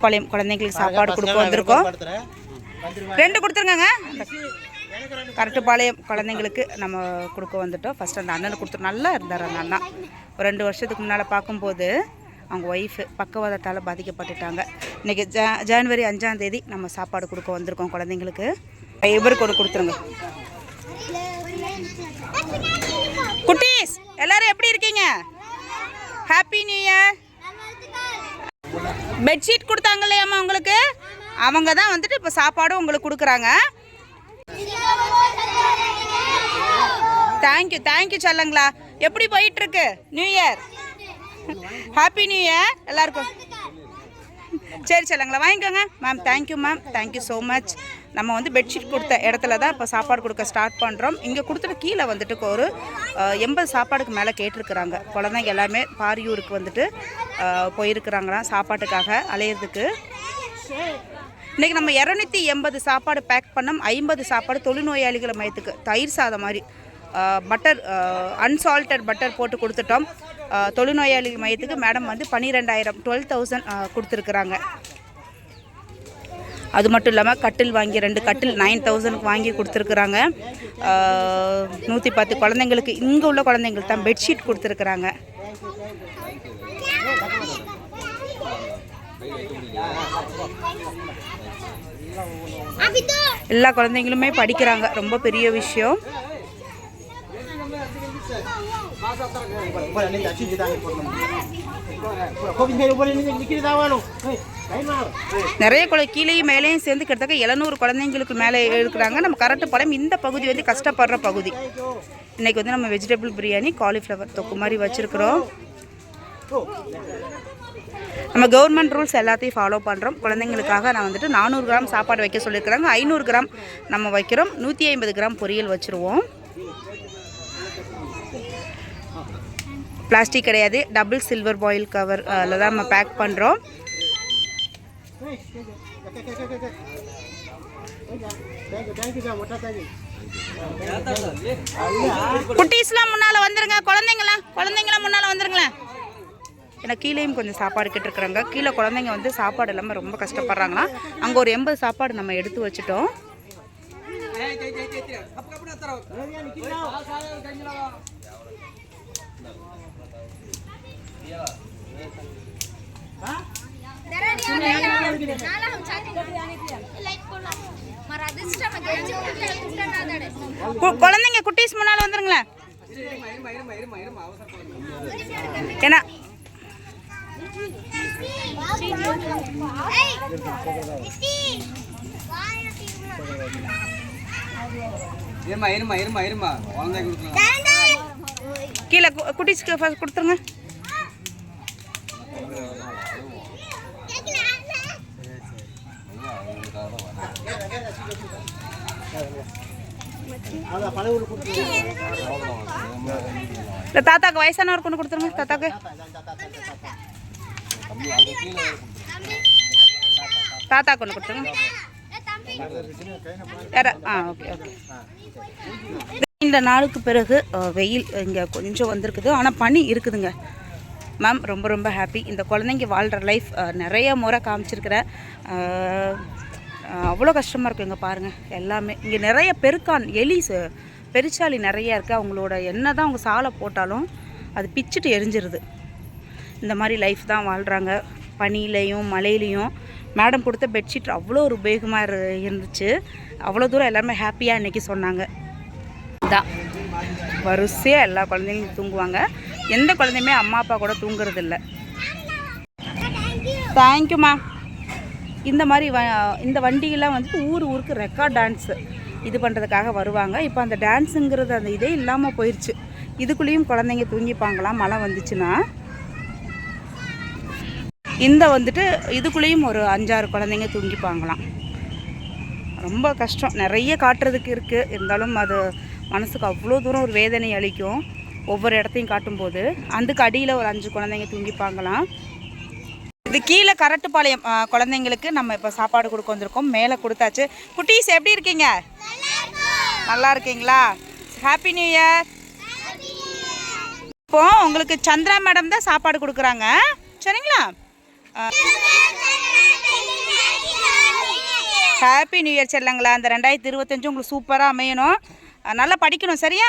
பாளையம் குழந்தைங்களுக்கு சாப்பாடு கொடுக்க வந்திருக்கோம். 2 கொடுத்துருங்க. கரட்டுப்பாளையம் குழந்தைங்களுக்கு நம்ம கொடுக்க வந்துட்டோம். ஃபஸ்ட்டு அந்த அண்ணனுக்கு கொடுத்து நல்லா இருந்தார். அந்த அண்ணா ஒரு 2 வருஷத்துக்கு முன்னால் பார்க்கும்போது அவங்க ஒய்ஃபு பக்கவாதத்தால் பாதிக்கப்பட்டுட்டாங்க. இன்றைக்கி ஜனவரி 5ஆம் தேதி நம்ம சாப்பாடு கொடுக்க வந்திருக்கோம் குழந்தைங்களுக்கு. இவருக்கு ஒன்று கொடுத்துருங்க. குட்டீஸ் எல்லோரும் எப்படி இருக்கீங்க? Happy new year. பெட்ஷீட் கொடுத்தாங்க இல்லையாம்மா உங்களுக்கு? அவங்க தான் வந்துட்டு இப்போ சாப்பாடும் உங்களுக்கு கொடுக்குறாங்க. தேங்க்யூ சொல்லுங்களா. எப்படி போயிட்டுருக்கு new year? Happy new year எல்லாருக்கும். சரி சொல்லுங்களா, வாங்கிக்கோங்க ma'am. Thank you ma'am, thank you so much. நம்ம வந்து பெட்ஷீட் கொடுத்த இடத்துல தான் இப்போ சாப்பாடு கொடுக்க ஸ்டார்ட் பண்ணுறோம். இங்கே கொடுத்துட்டு கீழே வந்துட்டு ஒரு 80 சாப்பாடுக்கு மேலே கேட்டிருக்கிறாங்க. குழந்தைங்க எல்லாமே பாரியூருக்கு வந்துட்டு போயிருக்கிறாங்களாம் சாப்பாட்டுக்காக அலையிறதுக்கு. இன்றைக்கி நம்ம 280 சாப்பாடு பேக் பண்ணோம். 50 சாப்பாடு தொழுநோயாளிகள் மையத்துக்கு தயிர் சாதம் மாதிரி பட்டர் அன்சால்டட் பட்டர் போட்டு கொடுத்துட்டோம். தொழுநோயாளிகள் மையத்துக்கு மேடம் வந்து 12,000 கொடுத்துருக்குறாங்க. அது மட்டும் இல்லாமல் கட்டில் வாங்கி 2 கட்டில் 9,000 வாங்கி கொடுத்துருக்குறாங்க. 110 குழந்தைங்களுக்கு இங்கே உள்ள குழந்தைங்களுக்கு தான் பெட்ஷீட் கொடுத்துருக்குறாங்க. எல்லா குழந்தைங்களுமே படிக்கிறாங்க. ரொம்ப பெரிய விஷயம். நிறைய கீழேயும் மேலேயும் சேர்ந்து கிட்டத்தட்ட 700 குழந்தைங்களுக்கு மேலே இருக்கிறாங்க. நம்ம கரட்டுப்பாளையம் இந்த பகுதி வந்து கஷ்டப்படுற பகுதி. இன்றைக்கி வந்து நம்ம வெஜிடபிள் பிரியாணி காலிஃப்ளவர் தொக்கு மாதிரி வச்சுருக்குறோம். நம்ம கவர்மெண்ட் ரூல்ஸ் எல்லாத்தையும் ஃபாலோ பண்ணுறோம். குழந்தைங்களுக்காக நான் வந்துட்டு 400 கிராம் சாப்பாடு வைக்க சொல்லியிருக்கிறாங்க. 500 கிராம் நம்ம வைக்கிறோம். 150 கிராம் பொரியல் வச்சுருவோம். பிளாஸ்டிக் கிடையாது, டபுள் சில்வர் பாயில் கவர் அதில் தான் நம்ம பேக் பண்ணுறோம். குட்டீஸ்லாம் முன்னால் வந்துருங்க. குழந்தைங்களாம் முன்னால் வந்துருங்களேன். ஏன்னா கீழேயும் கொஞ்சம் சாப்பாடு கேட்டுருக்குறாங்க. கீழே குழந்தைங்க வந்து சாப்பாடு இல்லாமல் ரொம்ப கஷ்டப்படுறாங்களா. அங்கே ஒரு 80 சாப்பாடு நம்ம எடுத்து வச்சுட்டோம். குழந்தைங்க குட்டீஸ் முன்னால வந்துருங்களேன். ஏன்னா கீழே குட்டீஸ்க்கு ஃபர்ஸ்ட் கொடுத்துருங்க. இல்லை தாத்தாக்கு வயசானவருக்கு ஒன்று கொடுத்துருங்க. தாத்தாக்கு ஒன்று கொடுத்துருங்க. ஓகே. இந்த நாளுக்கு பிறகு வெயில் இங்கே கொஞ்சம் வந்திருக்குது. ஆனால் பனி இருக்குதுங்க மேம். ரொம்ப ரொம்ப ஹாப்பி. இந்த குழந்தைங்க வாழ்கிற லைஃப் நிறைய முறை காமிச்சிருக்கிறேன். அவ்வளோ கஷ்டமாக இருக்கும். இங்கே பாருங்கள் எல்லாமே. இங்கே நிறைய பெருக்கான் எலி பெருச்சாளி நிறையா இருக்குது. அவங்களோட என்ன தான் அவங்க சாலை போட்டாலும் அது பிச்சுட்டு எரிஞ்சிருது. இந்த மாதிரி லைஃப் தான் வாழ்கிறாங்க. பனியிலையும் மழையிலையும். மேடம் கொடுத்த பெட்ஷீட் அவ்வளோ ஒரு உபயோகமாக இருந்துச்சு. அவ்வளோ தூரம் எல்லாருமே ஹாப்பியாக இன்றைக்கி சொன்னாங்க. தான் வரிசையாக எல்லா குழந்தைங்களும் தூங்குவாங்க. எந்த குழந்தையுமே அம்மா அப்பா கூட தூங்குறது இல்லை. தேங்க்யூம்மா. இந்த மாதிரி இந்த வண்டியெல்லாம் வந்துட்டு ஊருக்கு ரெக்கார்ட் டான்ஸு இது பண்ணுறதுக்காக வருவாங்க. இப்போ அந்த டான்ஸுங்கிறது அந்த இதே இல்லாமல் போயிடுச்சு. இதுக்குள்ளேயும் குழந்தைங்க தூங்கிப்பாங்களாம் மழை வந்துச்சுன்னா. இந்த வந்துட்டு இதுக்குள்ளேயும் ஒரு 5-6 குழந்தைங்க தூங்கிப்பாங்களாம். ரொம்ப கஷ்டம். நிறைய காட்டுறதுக்கு இருக்குது. இருந்தாலும் அது மனசுக்கு அவ்வளோ தூரம் ஒரு வேதனை அளிக்கும். ஒவ்வொரு இடத்தையும் காட்டும்போது அதுக்கு அடியில் ஒரு 5 குழந்தைங்க தூங்கிப்பாங்களாம். இது கீழே கரட்டுப்பாளையம் குழந்தைங்களுக்கு நம்ம இப்போ சாப்பாடு கொடுக்க வந்திருக்கோம். மேலே கொடுத்தாச்சு. குட்டீஸ் எப்படி இருக்கீங்க? நல்லா இருக்கீங்களா? Happy new year. இப்போ உங்களுக்கு சந்திரா மேடம் தான் சாப்பாடு கொடுக்குறாங்க. சரிங்களா? ஹாப்பி நியூ இயர் செல்லங்களா. அந்த 2025 உங்களுக்கு சூப்பராக அமையணும். நல்லா படிக்கணும் சரியா.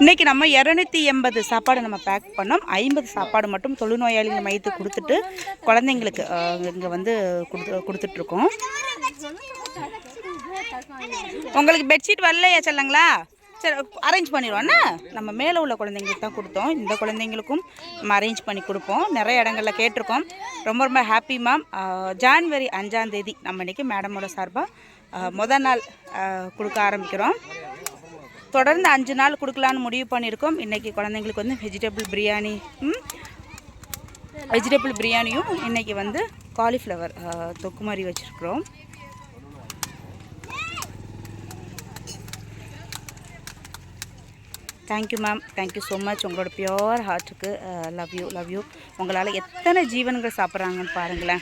இன்றைக்கி நம்ம 280 சாப்பாடு நம்ம பேக் பண்ணோம். 50 சாப்பாடு மட்டும் தொழுநோயாளிகள் மையத்துக்கு கொடுத்துட்டு குழந்தைங்களுக்கு இங்கே வந்து கொடுத்துட்ருக்கோம். உங்களுக்கு பெட்ஷீட் வரலையா செல்லங்களா? சரி அரேஞ்ச் பண்ணிடுவோண்ணா. நம்ம மேலே உள்ள குழந்தைங்களுக்கு தான் கொடுத்தோம். இந்த குழந்தைங்களுக்கும் நம்ம அரேஞ்ச் பண்ணி கொடுப்போம். நிறைய இடங்களில் கேட்டிருக்கோம். ரொம்ப ரொம்ப ஹாப்பி மேம். ஜான்வரி 5ஆம் தேதி நம்ம இன்றைக்கி மேடமோட சார்பாக முதல் நாள் கொடுக்க ஆரம்பிக்கிறோம். தொடர்ந்து 5 நாள் கொடுக்கலான்னு முடிவு பண்ணியிருக்கோம். இன்றைக்கி குழந்தைங்களுக்கு வந்து வெஜிடபிள் பிரியாணியும் இன்றைக்கி வந்து காலிஃப்ளவர் தொக்கு மாதிரி வச்சுருக்குறோம். Thank you ma'am, thank you so much. உங்களோட பியோர் ஹார்ட்டுக்கு லவ் யூ. உங்களால் எத்தனை ஜீவன்கள் சாப்பிட்றாங்கன்னு பாருங்களேன்.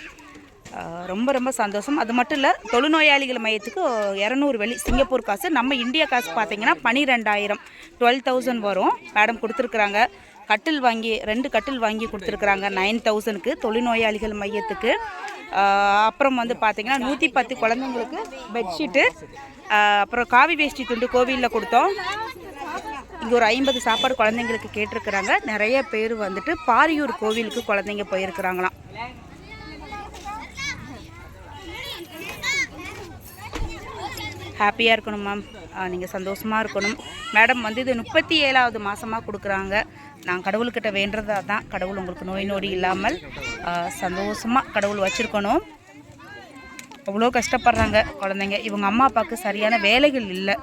ரொம்ப ரொம்ப சந்தோஷம். அது மட்டும் இல்லை, தொழுநோயாளிகள் மையத்துக்கு 200 வெள்ளி சிங்கப்பூர் காசு. நம்ம இந்தியா காசு பார்த்தீங்கன்னா 12,000 12,000 வரும். மேடம் கொடுத்துருக்குறாங்க. கட்டில் வாங்கி 2 கட்டில் வாங்கி கொடுத்துருக்குறாங்க 9,000க்கு தொழுநோயாளிகள் மையத்துக்கு. அப்புறம் வந்து பார்த்திங்கன்னா 110 குழந்தைங்களுக்கு பெட்ஷீட்டு, அப்புறம் காவி வேஷ்டி துண்டு கோவிலில் கொடுத்தோம். இங்கே ஒரு 50 சாப்பாடு குழந்தைங்களுக்கு கேட்டிருக்கிறாங்க. நிறைய பேர் வந்துட்டு பாரியூர் கோவிலுக்கு குழந்தைங்க போயிருக்கிறாங்களாம். ஹாப்பியாக இருக்கணும் மேம், நீங்கள் சந்தோஷமாக இருக்கணும். மேடம் வந்து இது 37வது மாதமாக கொடுக்குறாங்க. நான் கடவுள்கிட்ட வேண்டுறதா தான், கடவுள் உங்களுக்கு நோய் நொடி இல்லாமல் சந்தோஷமாக கடவுள் வச்சுருக்கணும். அவ்வளோ கஷ்டப்படுறாங்க குழந்தைங்க. இவங்க அம்மா அப்பாவுக்கு சரியான வேலைகள் இல்லை.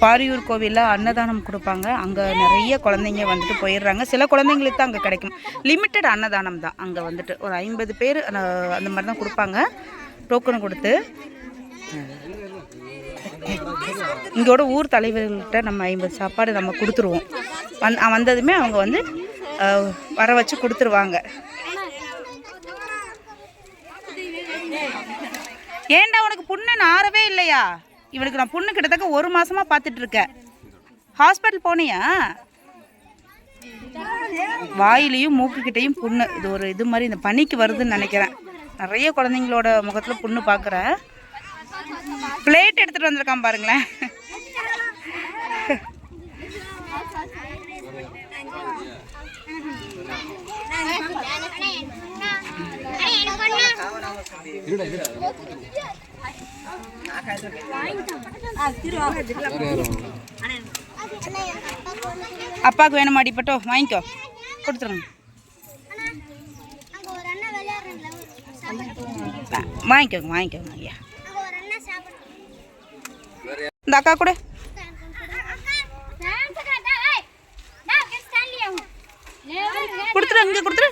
பாரியூர் கோவிலில் அன்னதானம் கொடுப்பாங்க. அங்கே நிறைய குழந்தைங்க வந்துட்டு போயிடுறாங்க. சில குழந்தைங்களுக்கு தான் அங்கே கிடைக்கும். லிமிட்டட் அன்னதானம் தான். அங்கே வந்துட்டு ஒரு 50 பேர் அந்த மாதிரி தான் கொடுப்பாங்க. டோக்கன் கொடுத்து இங்கோட ஊர் தலைவர்கள்கிட்ட நம்ம 50 சாப்பாடு நம்ம கொடுத்துருவோம். வந்ததுமே அவங்க வந்து வர வச்சு கொடுத்துருவாங்க. ஏண்டா உனக்கு புண்ணு ஆறவே இல்லையா? இவனுக்கு நான் புண்ணு கிட்டத்தட்ட 1 மாதமாக பார்த்துட்ருக்கேன். ஹாஸ்பிட்டல் போனியா? வாயிலையும் மூக்குக்கிட்டையும் புண்ணு. இது ஒரு இது மாதிரி இந்த பனிக்கு வருதுன்னு நினைக்கிறேன். நிறைய குழந்தைங்களோட முகத்தில் புண்ணு பார்க்குறேன். பிளேட் எடுத்துகிட்டு வந்திருக்கான் பாருங்களேன். அப்பாவுக்கு வேணும் அடிப்பட்டோ வாங்கிக்கோ, கொடுத்துருங்க. வாங்கிக்கோங்க ஐயா. இந்த அக்கா கூட கொடுத்துரு, இங்கே கொடுத்துரு.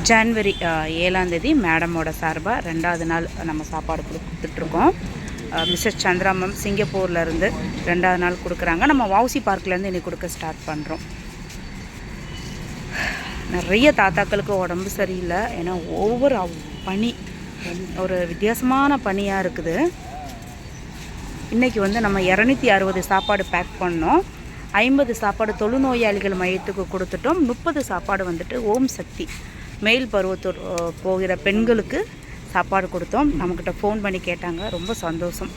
ஜான்வரி 7ஆம் தேதி மேடமோட சார்பாக 2வது நாள் நம்ம சாப்பாடு கொடுத்துட்ருக்கோம். மிஸ்ஸஸ் சந்திரா மேம் சிங்கப்பூர்லேருந்து 2வது நாள் கொடுக்குறாங்க. நம்ம வவுசி பார்க்லேருந்து இன்றைக்கி கொடுக்க ஸ்டார்ட் பண்ணுறோம். நிறைய தாத்தாக்களுக்கு உடம்பு சரியில்லை. ஏன்னா ஒவ்வொரு பனி ஒரு வித்தியாசமான பனியாக இருக்குது. இன்றைக்கி வந்து நம்ம 260 சாப்பாடு பேக் பண்ணோம். 50 சாப்பாடு தொழுநோயாளிகள் மையத்துக்கு கொடுத்துட்டோம். 30 சாப்பாடு வந்துட்டு ஓம் சக்தி மேல் பருவத்தூர் போகிற பெண்களுக்கு சாப்பாடு கொடுத்தோம். நம்மக்கிட்ட ஃபோன் பண்ணி கேட்டாங்க. ரொம்ப சந்தோஷம்.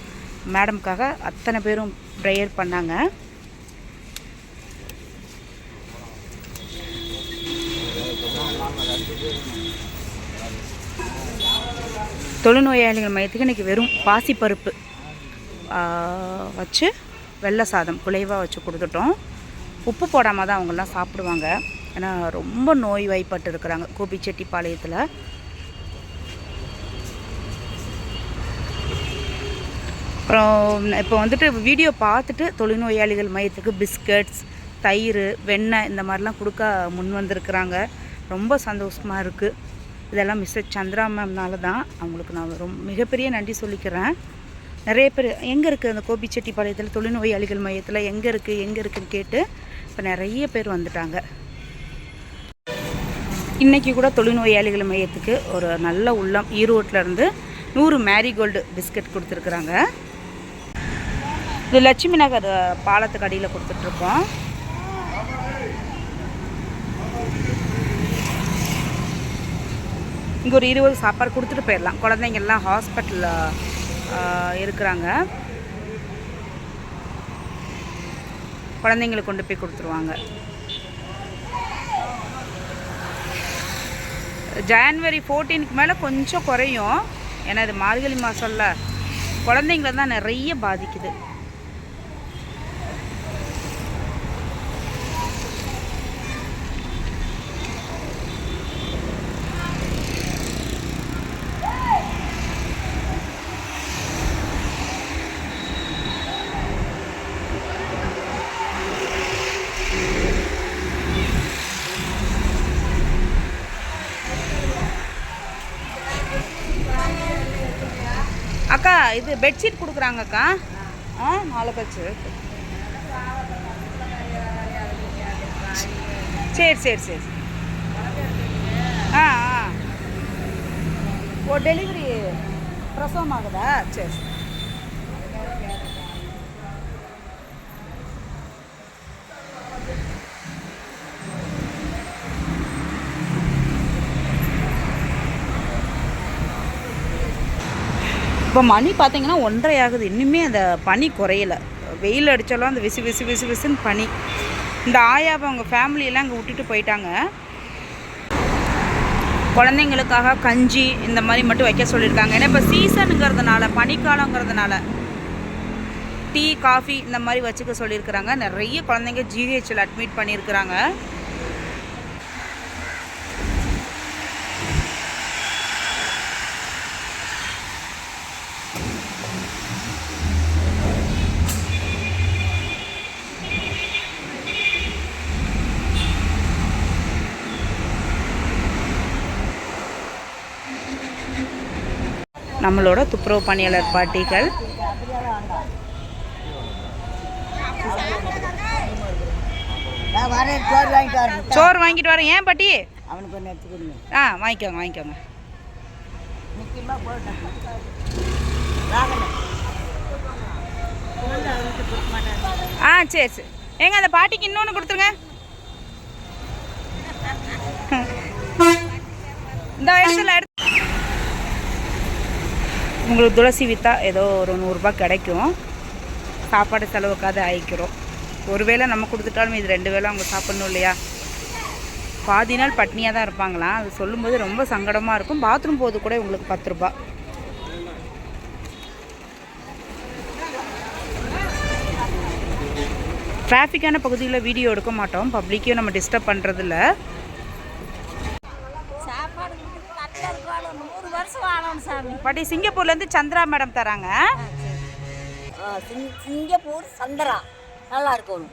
மேடம்காக அத்தனை பேரும் ப்ரேயர் பண்ணாங்க. தொழுநோயாளிகள் மையத்துக்கு இன்றைக்கி வெறும் பாசிப்பருப்பு வச்சு வெள்ளை சாதம் குலைவாக வச்சு கொடுத்துட்டோம். உப்பு போடாமல் தான் அவங்கெல்லாம் சாப்பிடுவாங்க. ஏன்னா ரொம்ப நோய் வாய்ப்பட்டு இருக்கிறாங்க கோபிச்செட்டிப்பாளையத்தில். அப்புறம் இப்போ வந்துட்டு வீடியோ பார்த்துட்டு தொழுநோயாளிகள் மையத்துக்கு பிஸ்கட்ஸ், தயிர், வெண்ணெய் இந்த மாதிரிலாம் கொடுக்க முன் வந்திருக்கிறாங்க. ரொம்ப சந்தோஷமாக இருக்குது. இதெல்லாம் மிஸ்ஸஸ் சந்திரா மேம்னால தான். அவங்களுக்கு நான் ரொம்ப மிகப்பெரிய நன்றி சொல்லிக்கிறேன். நிறைய பேர் எங்கே இருக்குது அந்த கோபிச்செட்டிப்பாளையத்தில் தொழுநோயாளிகள் மையத்தில் எங்கே இருக்குதுன்னு கேட்டு இப்போ நிறைய பேர் வந்துட்டாங்க. இன்றைக்கி கூட தொழுநோயாளிகள் மையத்துக்கு ஒரு நல்ல உள்ளம் ஈரோட்டிலேருந்து 100 மேரிகோல்டு பிஸ்கட் கொடுத்துருக்குறாங்க. இது லட்சுமி நகர் பாலத்துக்கு அடியில் கொடுத்துட்ருக்கோம். இங்கே ஒரு 20 சாப்பாடு கொடுத்துட்டு போயிடலாம். குழந்தைங்கள்லாம் ஹாஸ்பிட்டலில் இருக்கிறாங்க. குழந்தைங்களுக்கு கொண்டு போய் கொடுத்துருவாங்க. ஜான்வரி 14க்கு மேலே கொஞ்சம் குறையும். ஏன்னா இது மார்கழி மாதம்ல, குழந்தைங்கள தான் நிறைய பாதிக்குது. அக்கா இது பெட்ஷீட் கொடுக்குறாங்க அக்கா. 4 பேச்சு. சரி சரி சரி. ஓ டெலிவரி பிரசவம் ஆகுதா? சரி. இப்போ மணி பார்த்தீங்கன்னா 1:30 ஆகுது. இன்னுமே அந்த பனி குறையலை. வெயில் அடித்தாலும் அந்த விசுன்னு பனி. இந்த ஆயாவை அவங்க ஃபேமிலியெல்லாம் அங்கே விட்டுட்டு போயிட்டாங்க. குழந்தைங்களுக்காக கஞ்சி இந்த மாதிரி மட்டும் வைக்க சொல்லியிருக்காங்க. ஏன்னா இப்போ சீசனுங்கிறதுனால, பனிக்காலங்கிறதுனால டீ காஃபி இந்த மாதிரி வச்சுக்க சொல்லியிருக்கிறாங்க. நிறைய குழந்தைங்க ஜிஹெச்சில் அட்மிட் பண்ணியிருக்கிறாங்க. நம்மளோட துப்புரவு பணியாளர் பாட்டிகள். சோறு வாங்கிட்டு வரேன். ஏன் பாட்டி? அவனுக்கு ஒன்று எடுத்துக்கோங்க. வாங்கிக்கோங்க. சரி சரி. ஏங்க அந்த பாட்டிக்கு இன்னொன்று கொடுத்துருங்க. இந்த இடத்துல உங்களுக்கு துளசி விற்றா ஏதோ ஒரு 100 ரூபாய் கிடைக்கும். சாப்பாடு செலவுக்காக ஆயிக்கிறோம். ஒருவேளை நம்ம கொடுத்துட்டாலும் இது 2 வேளை அவங்க சாப்பிட்ணும் இல்லையா? பாதி நாள் பட்னியாக தான் இருப்பாங்களாம். அது சொல்லும்போது ரொம்ப சங்கடமாக இருக்கும். பாத்ரூம் போது கூட உங்களுக்கு 10 ரூபா. டிராஃபிக்கான பகுதியில் வீடியோ எடுக்க மாட்டோம். பப்ளிக்கையும் நம்ம டிஸ்டர்ப் பண்ணுறதில்ல. பாட்டி சிங்கப்பூர்லேருந்து சந்திரா மேடம் தராங்க. சிங்கப்பூர் சந்திரா நல்லா இருக்கும்.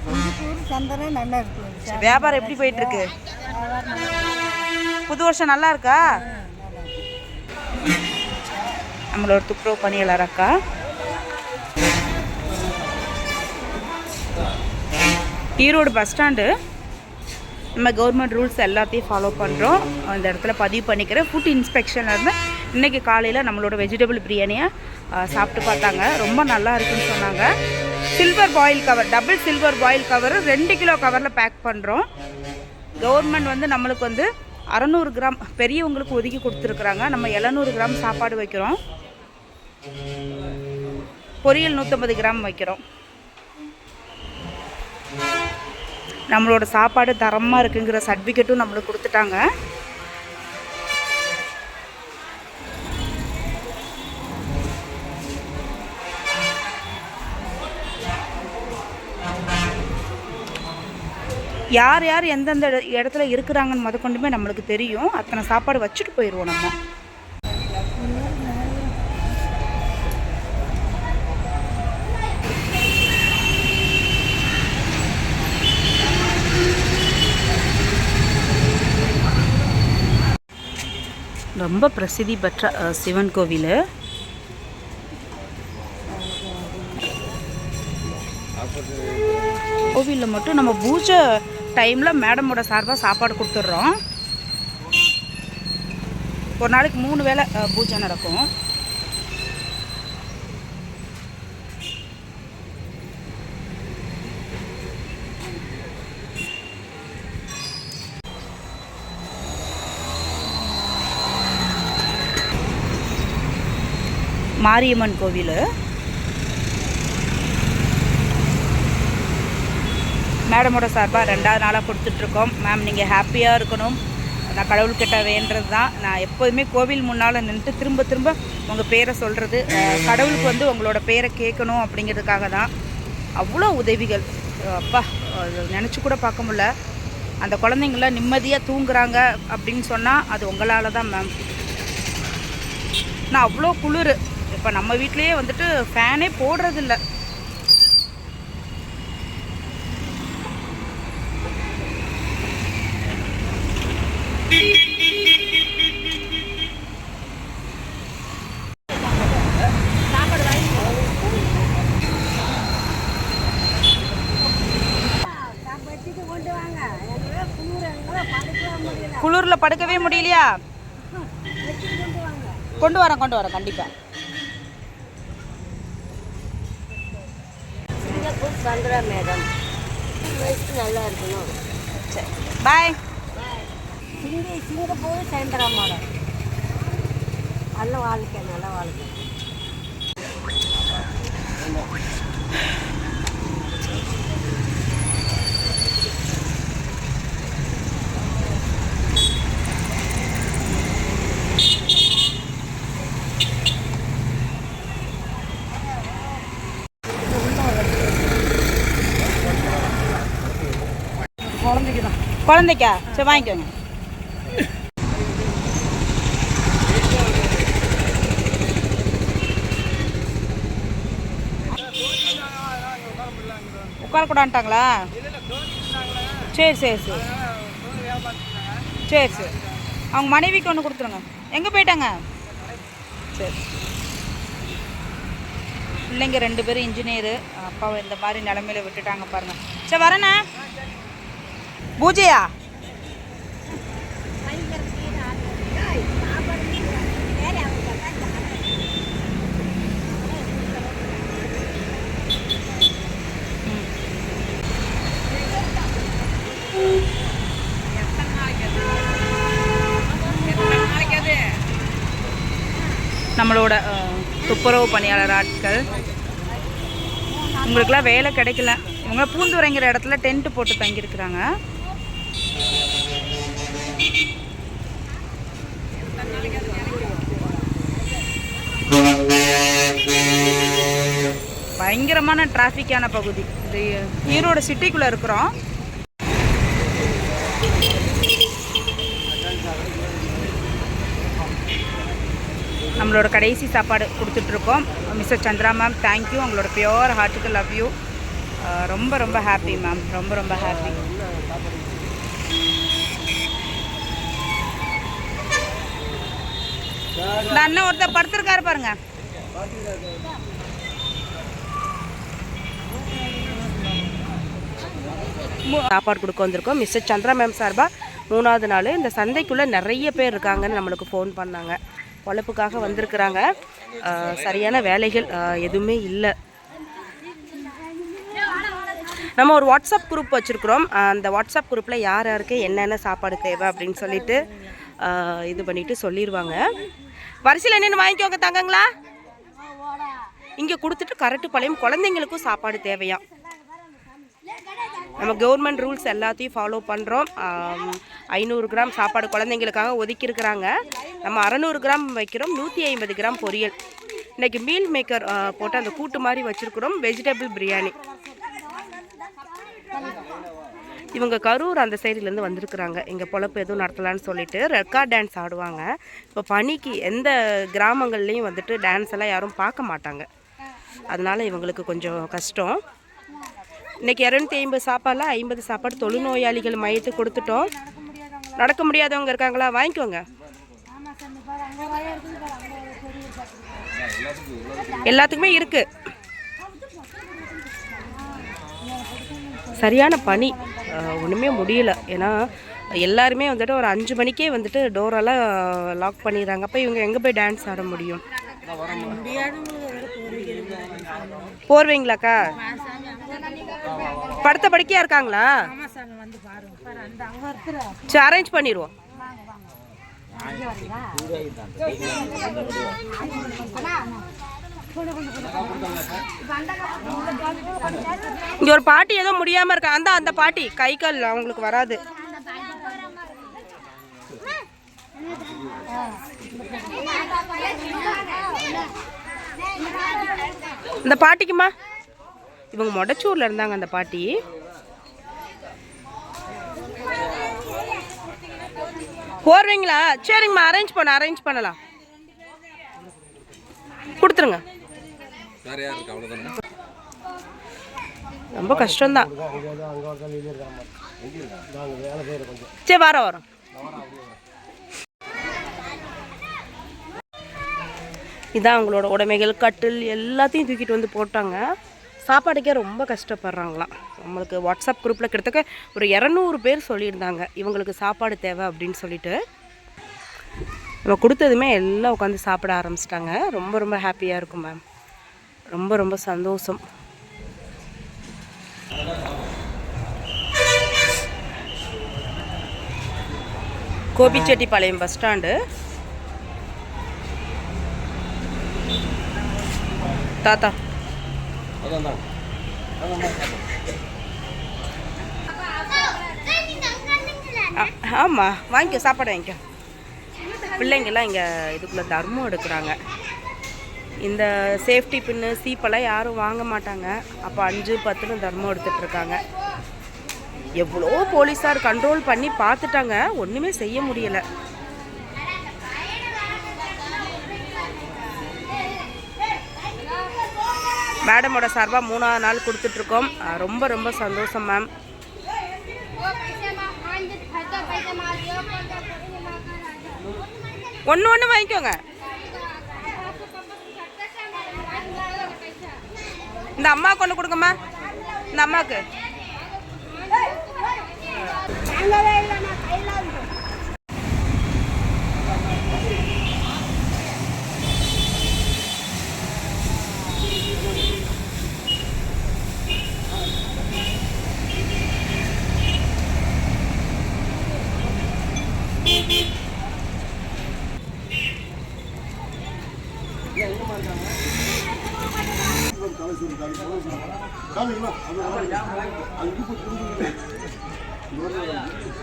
சிங்கப்பூர் சந்திரா நல்லா இருக்கும். வியாபாரம் எப்படி போயிட்டு இருக்கு? புது வருஷம் நல்லா இருக்கா? நம்மளோட துப்புரவு பணியாளர் அக்கா. Erode bus stand. நம்ம கவர்மெண்ட் ரூல்ஸ் எல்லாத்தையும் ஃபாலோ பண்ணுறோம். அந்த இடத்துல பதிவு பண்ணிக்கிறேன். ஃபுட் இன்ஸ்பெக்ஷன்லேருந்து இன்றைக்கி காலையில் நம்மளோட வெஜிடபிள் பிரியாணியை சாப்பிட்டு பார்த்தாங்க. ரொம்ப நல்லா இருக்குன்னு சொன்னாங்க. Silver boil cover, double silver boil cover 2 kilo கவரில் பேக் பண்ணுறோம். கவர்மெண்ட் நம்மளுக்கு 600 கிராம் பெரியவங்களுக்கு ஒதுக்கி கொடுத்துருக்குறாங்க. நம்ம 700 கிராம் சாப்பாடு வைக்கிறோம். பொரியல் 150 கிராம் வைக்கிறோம். நம்மளோட சாப்பாடு தரமாக இருக்குங்கிற சர்டிஃபிகேட்டும் நம்மளுக்கு கொடுத்துட்டாங்க. யார் யார் எந்தெந்த இடத்துல இருக்கிறாங்கன்னு முதற்கொண்டுமே நம்மளுக்கு தெரியும். அத்தனை சாப்பாடு வச்சுட்டு போயிடுவோம் நம்ம. ரொம்ப பிரசித்தி பெற்ற சிவன் கோவில். கோவிலில் மட்டும் நம்ம பூஜை டைமில் மேடமோட சார்பாக சாப்பாடு கொடுத்துட்றோம். ஒரு நாளைக்கு 3 வேளை பூஜை நடக்கும். மாரியம்மன் கோவில். மேடமோட சார்பாக 2வது நாளாக கொடுத்துட்ருக்கோம். மேம் நீங்கள் ஹாப்பியாக இருக்கணும், நான் கடவுள்கிட்ட வேண்டுறது தான். நான் எப்போதுமே கோவில் முன்னால் நின்றுட்டு திரும்ப திரும்ப உங்கள் பேரை சொல்கிறது, கடவுளுக்கு வந்து உங்களோட பேரை கேட்கணும் அப்படிங்கிறதுக்காக தான். அவ்வளோ உதவிகள் அப்பா, நினச்சி கூட பார்க்க முடியல. அந்த குழந்தைங்களாம் நிம்மதியாக தூங்குறாங்க அப்படின்னு சொன்னால் அது உங்களால் தான் மேம். நான் அவ்வளோ குளிர், இப்போ நம்ம வீட்லேயே வந்துட்டு ஃபேனே போடுறதில்ல. குளிரில் படுக்கவே முடியலையா? கொண்டு வரேன் கண்டிப்பாக. சிங்கப்பூர் சந்திரா மேடம், நல்லா இருக்கணும். சரி, பாய். சிங்கப்பூர் சந்திரா மேடம், நல்ல வாழ்க்கை, நல்ல வாழ்க்கை. குழந்தைக்கா? சரி வாங்கிக்கோங்க. உட்காரக்கூடான்ட்டாங்களா? சரி சரி சரி சரி சரி. அவங்க மனைவிக்கு ஒன்று கொடுத்துருங்க. எங்கே போயிட்டாங்க? சரி. பிள்ளைங்க 2 பேரும் இன்ஜினியரு, அப்பாவை இந்த மாதிரி நிலமையில விட்டுட்டாங்க பாருங்கள். சரி வரேண்ணா. பூஜையா? நம்மளோட துப்புரவு பணியாளர் ஆட்கள், உங்களுக்குலாம் வேலை கிடைக்கல. இவங்க பூந்துரைங்கிற இடத்துல டென்ட் போட்டு தங்கியிருக்கிறாங்க. பயங்கரமான டிராஃபிக்கான பகுதி இது. ஈரோடு சிட்டிக்குள்ளே இருக்கிறோம். நம்மளோட கடைசி சாப்பாடு கொடுத்துட்ருக்கோம். Mister Chandra ma'am, thank you. உங்களோட பியோர் ஹார்ட்டுக்கு லவ் யூ. ரொம்ப ரொம்ப ஹாப்பி மேம், ரொம்ப ரொம்ப ஹாப்பி. இந்த அண்ணன் ஒருத்தர் படுத்திருக்காரு பாருங்க. சாப்பாடு கொடுக்க வந்திருக்கோம். மிஸ்டர் சந்திரா மேம் சார்பாக 3வது நாள். இந்த சந்தைக்குள்ளே நிறைய பேர் இருக்காங்கன்னு நம்மளுக்கு ஃபோன் பண்ணாங்க. பொழப்புக்காக வந்திருக்கிறாங்க. சரியான வேலைகள் எதுவுமே இல்லை. நம்ம ஒரு வாட்ஸ்அப் குரூப் வச்சுருக்குறோம். அந்த வாட்ஸ்அப் குரூப்பில் யார் யாருக்கு என்னென்ன சாப்பாடு தேவை அப்படின்னு சொல்லிட்டு இது பண்ணிவிட்டு சொல்லிடுவாங்க. வரிசையில் என்னென்னு வாங்கிக்கோங்க தங்கங்களா. இங்கே கொடுத்துட்டு கரெக்டுபாளையம் குழந்தைங்களுக்கும் சாப்பாடு தேவையாம். நம்ம கவர்மெண்ட் ரூல்ஸ் எல்லாத்தையும் ஃபாலோ பண்ணுறோம். 500 கிராம் சாப்பாடு குழந்தைங்களுக்காக ஒதுக்கியிருக்கிறாங்க. நம்ம 600 கிராம் வைக்கிறோம். 150 கிராம் பொரியல். இன்றைக்கி மீல் மேக்கர் போட்டு அந்த கூட்டு மாதிரி வச்சுருக்குறோம். வெஜிடபிள் பிரியாணி. இவங்க கரூர் அந்த சைட்லேருந்து வந்திருக்கிறாங்க. எங்கள் பொழப்பு எதுவும் நடத்தலான்னு சொல்லிட்டு ரெக்கார்ட் டான்ஸ் ஆடுவாங்க. இப்போ பனிக்கு எந்த கிராமங்கள்லேயும் வந்துட்டு டான்ஸ் எல்லாம் யாரும் பார்க்க மாட்டாங்க. அதனால் இவங்களுக்கு கொஞ்சம் கஷ்டம். இன்றைக்கி 250 சாப்பாடில் 50 சாப்பாடு தொழுநோயாளிகள் மையத்துக்கு கொடுத்துட்டோம். நடக்க முடியாதவங்க இருக்காங்களா, வாங்கிக்கோங்க. எல்லாத்துக்குமே இருக்குது. சரியான பனி, ஒன்றுமே முடியல. ஏன்னா எல்லாருமே வந்துட்டு ஒரு 5 மணிக்கே வந்துட்டு டோரெல்லாம் லாக் பண்ணிடுறாங்க. அப்போ இவங்க எங்கே போய் டான்ஸ் ஆட முடியும்? போர்வீங்களாக்கா? படுத்த படுக்கையாக இருக்காங்களா? சரி, அரேஞ்ச் பண்ணிடுவோம். இங்கே ஒரு பாட்டி ஏதோ முடியாமல் இருக்கா. அந்த பாட்டி கை கால் அவங்களுக்கு வராது. இந்த பாட்டிக்குமா, இவங்க மொடச்சூர்ல இருந்தாங்க அந்த பாட்டி. போடுவீங்களா? சரிங்கம்மா, அரேஞ்ச் பண்ணலாம். கொடுத்துருங்க. ரொம்ப கஷ்டம்தான். சரி, வரோம். இதான் அவங்களோட உடைமைகள், கட்டில் எல்லாத்தையும் தூக்கிட்டு வந்து போட்டாங்க. சாப்பாடுக்கே ரொம்ப கஷ்டப்படுறாங்களாம். நம்மளுக்கு வாட்ஸ்அப் குரூப்பில் கிட்டத்தட்ட ஒரு 200 பேர் சொல்லியிருந்தாங்க இவங்களுக்கு சாப்பாடு தேவை அப்படின்னு சொல்லிட்டு. நம்ம கொடுத்ததுமே எல்லாம் உட்காந்து சாப்பிட ஆரம்பிச்சிட்டாங்க. ரொம்ப ரொம்ப ஹாப்பியாக இருக்கும் மேம். ரொம்ப ரொம்ப சந்தோஷம். Gobichettipalayam bus stand. தாத்தா ஆமாம், வாங்கிக்கோ, சாப்பாடு வாங்கிக்கோ. பிள்ளைங்கள்லாம் இங்கே இதுக்குள்ளே தர்மம் எடுக்கிறாங்க. இந்த சேஃப்டி பின்னு சீப்பெல்லாம் யாரும் வாங்க மாட்டாங்க. அப்போ 5-10 தர்மம் எடுத்துகிட்ருக்காங்க. எவ்வளோ போலீஸார் கண்ட்ரோல் பண்ணி பார்த்துட்டாங்க, ஒன்றுமே செய்ய முடியலை. மேடமோட சார்பாக 3ஆவது நாள் கொடுத்துட்ருக்கோம். ரொம்ப ரொம்ப சந்தோஷம் மேம். ஒன்று வாங்கிக்கோங்க. இந்த அம்மாவுக்கு ஒன்று கொடுங்கம்மா. இந்த அம்மாவுக்கு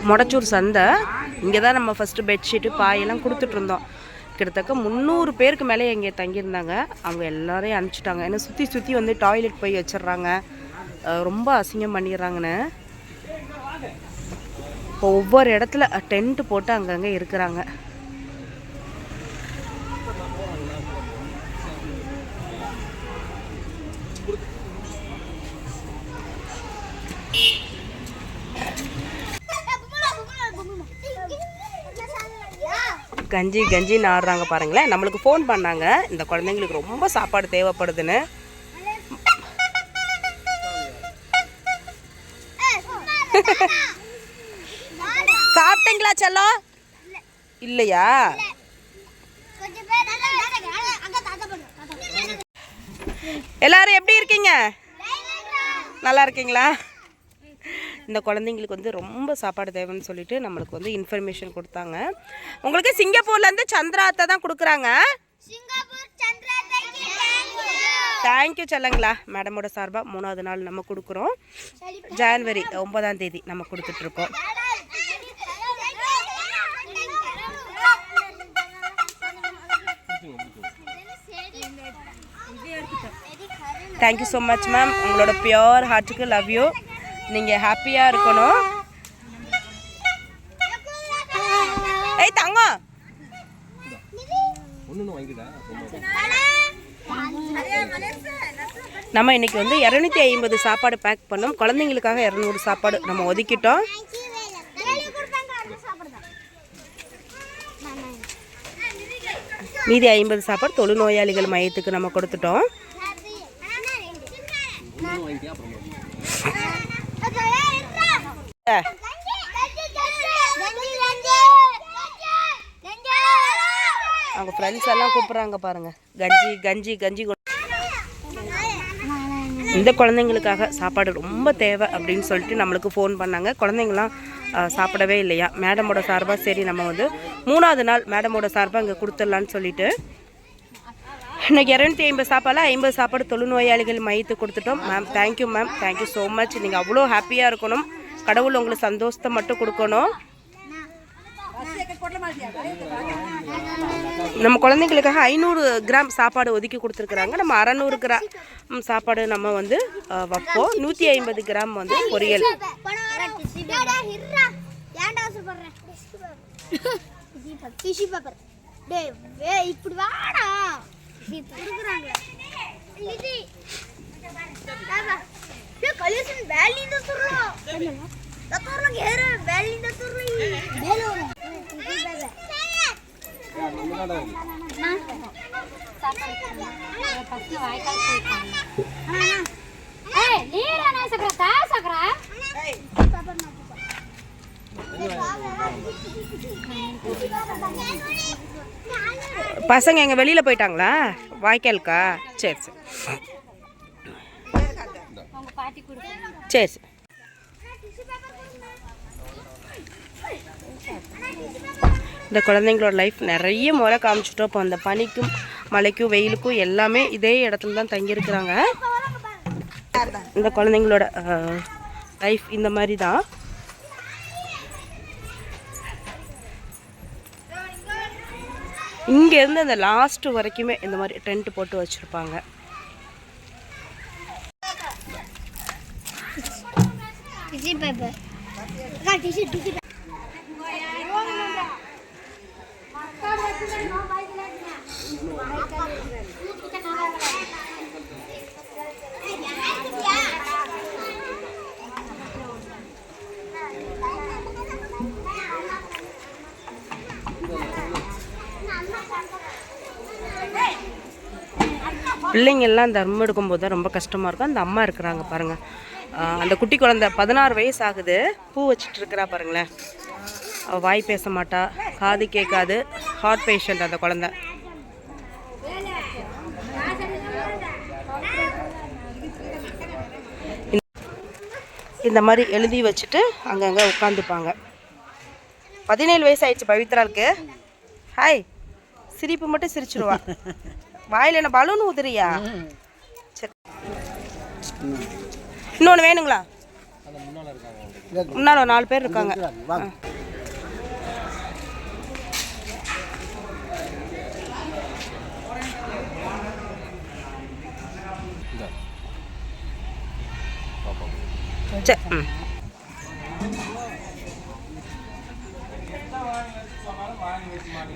மொடச்சூர் சந்தை. இங்கே தான் நம்ம ஃபஸ்ட்டு பெட்ஷீட்டு பாயெல்லாம் கொடுத்துட்ருந்தோம். கிட்டத்தட்ட 300 பேருக்கு மேலே இங்கே தங்கியிருந்தாங்க. அவங்க எல்லாரையும் அனுப்பிச்சிட்டாங்க. ஏன்னா சுற்றி வந்து டாய்லெட் போய் வச்சிட்றாங்க, ரொம்ப அசிங்கம் பண்ணிடுறாங்கன்னு. இப்போ ஒவ்வொரு இடத்துல டென்ட் போட்டு அங்கங்கே இருக்கிறாங்க. கஞ்சி ஆடுறாங்க பாருங்களேன். நம்மளுக்கு ஃபோன் பண்ணாங்க, இந்த குழந்தைங்களுக்கு ரொம்ப சாப்பாடு தேவைப்படுதுன்னு. சாப்பிட்டீங்களா செல்லம்? இல்லையா? எல்லாரும் எப்படி இருக்கீங்க? நல்லா இருக்கீங்களா? இந்த குழந்தைங்களுக்கு வந்து ரொம்ப சாப்பாடு தேவைன்னு சொல்லிட்டு நம்மளுக்கு வந்து இன்ஃபர்மேஷன் கொடுத்தாங்க. உங்களுக்கு சிங்கப்பூர்லேருந்து சந்திரா அத்தை தான் கொடுக்குறாங்க. தேங்க்யூ செல்லங்களா. மேடமோட சார்பாக 3ஆவது நாள் நம்ம கொடுக்குறோம். ஜனவரி 9ஆம் தேதி நம்ம கொடுத்துட்ருக்கோம். Thank you so much ma'am. உங்களோட பியோர் ஹார்ட்டுக்கு லவ் யூ. நீங்கள் ஹாப்பியாக இருக்கணும். ஏய் தங்கம், நம்ம இன்னைக்கு வந்து 250 சாப்பாடு பேக் பண்ணோம். குழந்தைங்களுக்காக 200 சாப்பாடு நம்ம ஒதுக்கிட்டோம். மீதி 50 சாப்பாடு தொழுநோயாளிகள் மையத்துக்கு நம்ம கொடுத்துட்டோம். அவங்க ஃப்ரெண்ட்ஸ் எல்லாம் கூப்பிட்றாங்க பாருங்க. கஞ்சி இந்த குழந்தைங்களுக்காக சாப்பாடு ரொம்ப தேவை அப்படின்னு சொல்லிட்டு நம்மளுக்கு ஃபோன் பண்ணாங்க. குழந்தைங்களாம் சாப்பிடவே இல்லையா. மேடமோட சார்பாக சரி நம்ம வந்து 3ஆவது நாள் மேடமோட சார்பாக இங்கே கொடுத்துடலான்னு சொல்லிட்டு இன்றைக்கி 250 சாப்பாடில் 50 சாப்பாடு தொழுநோயாளிகள் மையத்துக்கு கொடுத்துட்டோம். Ma'am thank you ma'am, thank you so much. நீங்கள் அவ்வளோ ஹாப்பியாக இருக்கணும். கடவுள் உங்களுக்கு சந்தோஷத்தை மட்டும் கொடுக்கணும். நம்ம குழந்தைங்களுக்காக 500 கிராம் சாப்பாடு ஒதுக்கி கொடுத்துருக்குறாங்க. நம்ம 600 கிராம் சாப்பாடு நம்ம வந்து வைப்போம். 150 கிராம் வந்து பொரியல். பசங்க எங்க வெளியில போயிட்டாங்களா வாய்க்காலுக்கா? சரி சரி சரி சரி. இந்த குழந்தைங்களோட லைஃப் நிறைய முறை காமிச்சிட்டோம். இப்போ அந்த பனிக்கும் மழைக்கும் வெயிலுக்கும் எல்லாமே இதே இடத்துல தான் தங்கியிருக்கிறாங்க. இந்த குழந்தைங்களோட லைஃப் இந்த மாதிரி தான். இங்கேருந்து அந்த லாஸ்ட் வரைக்குமே இந்த மாதிரி டென்ட் போட்டு வச்சுருப்பாங்க. பிள்ளைங்கள்லாம் தர்மம் எடுக்கும்போது தான் ரொம்ப கஷ்டமாக இருக்கும். அந்த அம்மா இருக்கிறாங்க பாருங்கள், அந்த குட்டி குழந்தை 16 வயசு ஆகுது, பூ வச்சுட்டு இருக்கிறா பாருங்களேன். வாய் பேச மாட்டா, காது கேட்காது, ஹார்ட் பேஷண்ட் அந்த குழந்தை. இந்த மாதிரி எழுதி வச்சுட்டு அங்கங்கே உட்காந்துப்பாங்க. 17 வயசு ஆயிடுச்சு பவித்ராவுக்கு. ஹாய், சிரிப்பு மட்டும் சிரிச்சிருவா. வாயில் என்ன பலூன் ஊதுறியா? சரி, இன்னொன்று வேணுங்களா? முன்னால் ஒரு 4 பேர் இருக்காங்க. சரி.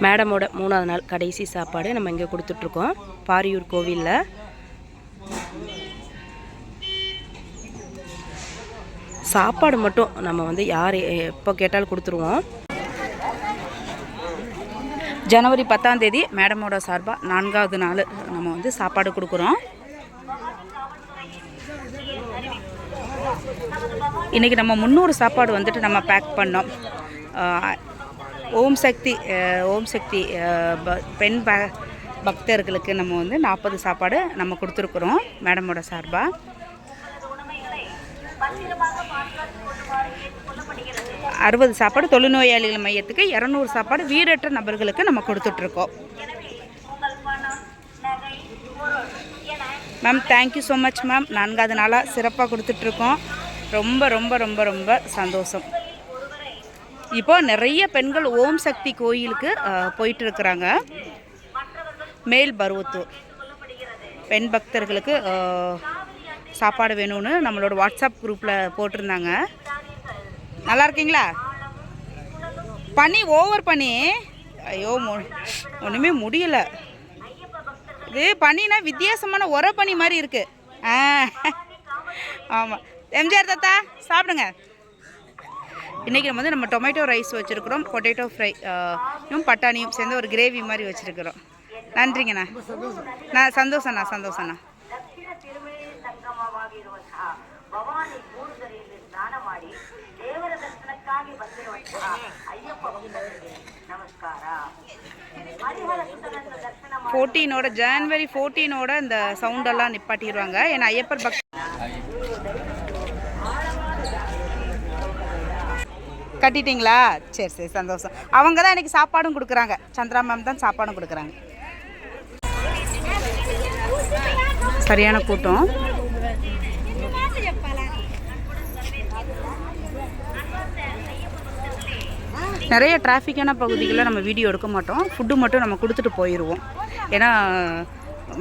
மேடமோட 3ஆவது நாள் கடைசி சாப்பாடு நம்ம இங்கே கொடுத்துட்ருக்கோம் பாரியூர் கோவிலில். சாப்பாடு மட்டும் நம்ம வந்து யார் எப்போ கேட்டாலும் கொடுத்துருவோம். ஜனவரி 10ஆம் தேதி மேடமோட சார்பாக 4ஆவது நாள் நம்ம வந்து சாப்பாடு கொடுக்குறோம். இன்றைக்கி நம்ம 300 சாப்பாடு வந்துட்டு நம்ம பேக் பண்ணோம். ஓம் சக்தி பெண் பக்தர்களுக்கு நம்ம வந்து 40 சாப்பாடு நம்ம கொடுத்துருக்குறோம் மேடமோட சார்பாக. 60 சாப்பாடு தொழுநோயாளிகள் மையத்துக்கு, 200 சாப்பாடு வீடற்ற நபர்களுக்கு நம்ம கொடுத்துட்ருக்கோம். Ma'am thank you so much ma'am. 4ஆவது நாளாக சிறப்பாக கொடுத்துட்ருக்கோம். ரொம்ப ரொம்ப ரொம்ப ரொம்ப சந்தோஷம். இப்போ நிறைய பெண்கள் ஓம் சக்தி கோயிலுக்கு போயிட்டுருக்குறாங்க. மேல் பருவத்தூர் பெண் பக்தர்களுக்கு சாப்பாடு வேணும்னு நம்மளோட வாட்ஸ்அப் குரூப்பில் போட்டிருந்தாங்க. நல்லா இருக்கீங்களா? பனி ஓவர் பனி, ஐயோ ஒன்றுமே முடியலை. இது பனினா வித்தியாசமான உர பனி மாதிரி இருக்குது. ஆமாம், எம்ஜிஆர் தாத்தா சாப்பிடுங்க. இன்றைக்கி நம்ம டொமேட்டோ ரைஸ் வச்சுருக்குறோம், பொட்டேட்டோ ஃப்ரையும் பட்டாணியும் சேர்ந்து ஒரு கிரேவி மாதிரி வச்சுருக்குறோம். நன்றிங்கண்ணா. நான் சந்தோஷண்ணா. ஜனவரி 14 இந்த சவுண்டெல்லாம் நிப்பாட்டிடுவாங்க. ஏன்னா ஐயப்பர் கட்டிட்டீங்களா? சரி சந்தோஷம். அவங்க தான் எனக்கு சாப்பாடும் கொடுக்குறாங்க. சந்திரா மேம் தான் சாப்பாடும் கொடுக்குறாங்க. சரியான கூட்டம். நிறைய டிராஃபிக்கான பகுதிகளில் நம்ம வீடியோ எடுக்க மாட்டோம். ஃபுட்டு மட்டும் நம்ம கொடுத்துட்டு போயிடுவோம். ஏன்னா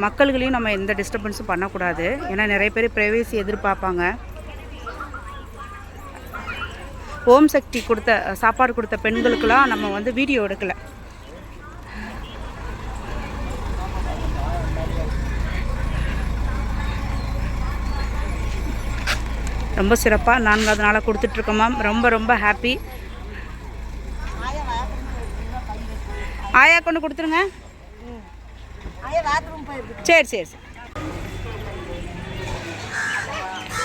மக்கள்களையும் நம்ம எந்த டிஸ்டர்பன்ஸும் பண்ணக்கூடாது. ஏன்னா நிறைய பேர் ப்ரைவேசி எதிர்பார்ப்பாங்க. ஓம் சக்தி கொடுத்த சாப்பாடு கொடுத்த பெண்களுக்கெல்லாம் நம்ம வந்து வீடியோ எடுக்கலை. ரொம்ப சிறப்பாக 4வது நாளாக கொடுத்துட்ருக்கோம் மேம். ரொம்ப ரொம்ப ஹாப்பி. ஆயா கொண்டு கொடுத்துருங்க. சரி சரி சரி.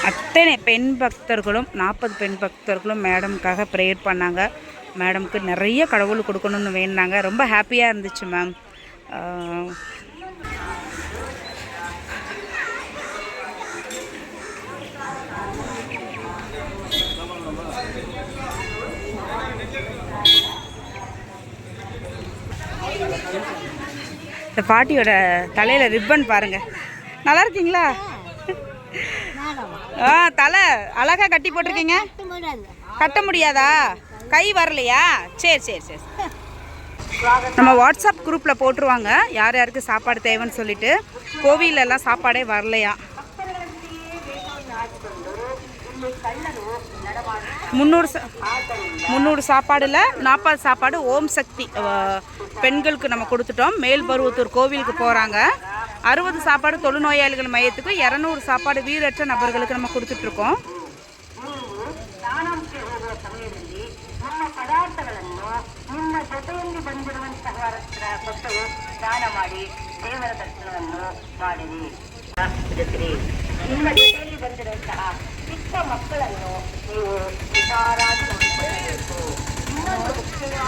அத்தனை பெண் பக்தர்களும் 40 பெண் பக்தர்களும் மேடமுக்காக ப்ரேயர் பண்ணாங்க. மேடமுக்கு நிறைய கடவுள் கொடுக்கணும்னு வேணுனாங்க. ரொம்ப ஹாப்பியாக இருந்துச்சு மேம். இந்த பாட்டியோட தலையில் ரிப்பன் பாருங்கள். நல்லா இருக்கீங்களா? தலை அழகாக கட்டி போட்டிருக்கீங்க. கட்ட முடியாதா? கை வரலையா? சரி சரி சரி. நம்ம வாட்ஸ்அப் குரூப்பில் போட்டுருவாங்க யார் யாருக்கு சாப்பாடு தேவைன்னு சொல்லிட்டு. கோவிலெல்லாம் சாப்பாடே வரலையா. 300 சாப்பாடில் 40 சாப்பாடு ஓம் சக்தி பெண்களுக்கு நம்ம கொடுத்துட்டோம். மேல்பருவத்தூர் கோவிலுக்கு போகிறாங்க. 60 சாப்பாடு தொழுநோயாளிகள் மையத்துக்கு, 200 சாப்பாடு வீரற்ற நபர்களுக்கு நம்ம கொடுத்துட்ருக்கோம்.